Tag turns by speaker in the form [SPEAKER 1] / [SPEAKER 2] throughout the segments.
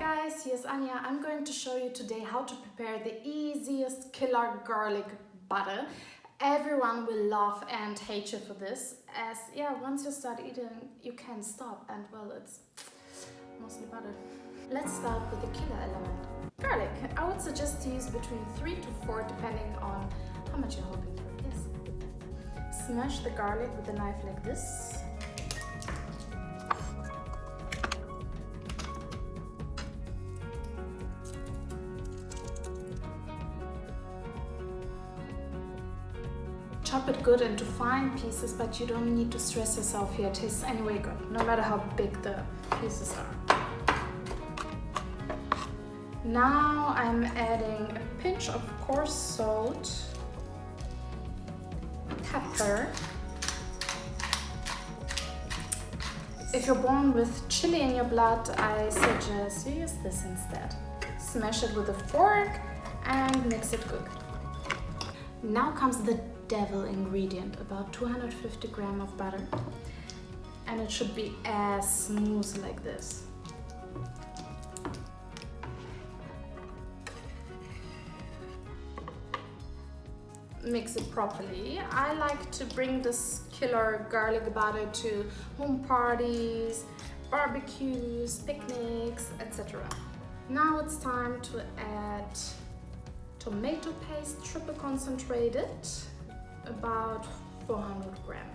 [SPEAKER 1] guys, here's Anya. I'm going to show you today how to prepare the easiest killer garlic butter. Everyone will love and hate you for this, as once you start eating you can't stop, and well, it's mostly butter. Let's start with the killer element, garlic. I would suggest to use between 3 to 4 depending on how much you're hoping for it is. Smash the garlic with a knife like this. Chop it good into fine pieces, but you don't need to stress yourself here. It tastes anyway good, no matter how big the pieces are. Now I'm adding a pinch of coarse salt, pepper. If you're born with chili in your blood, I suggest you use this instead. Smash it with a fork and mix it good. Now comes the devil ingredient, about 250 grams of butter, and it should be as smooth like this. Mix it properly. I like to bring this killer garlic butter to home parties, barbecues, picnics, etc. Now it's time to add tomato paste, triple concentrated, about 400 grams.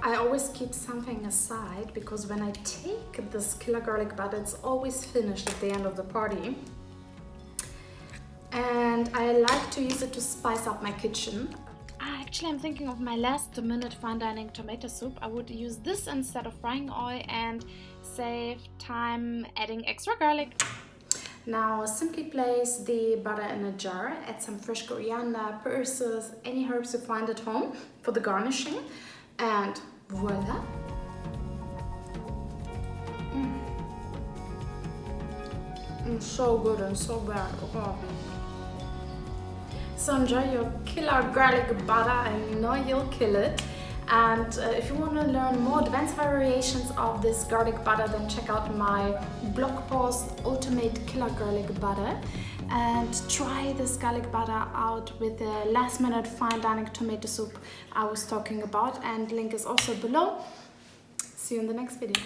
[SPEAKER 1] I always keep something aside because when I take this killer garlic butter, it's always finished at the end of the party. And I like to use it to spice up my kitchen. Actually, I'm thinking of my last minute fine dining tomato soup. I would use this instead of frying oil and save time adding extra garlic. Now simply place the butter in a jar, add some fresh coriander, pulses, any herbs you find at home for the garnishing, and voila! So good and so bad. Oh. So enjoy your killer garlic butter. I know you'll kill it. And if you want to learn more advanced variations of this garlic butter, then check out my blog post, Ultimate Killer Garlic Butter, and try this garlic butter out with the last minute fine dining tomato soup I was talking about, and link is also below. See you in the next video.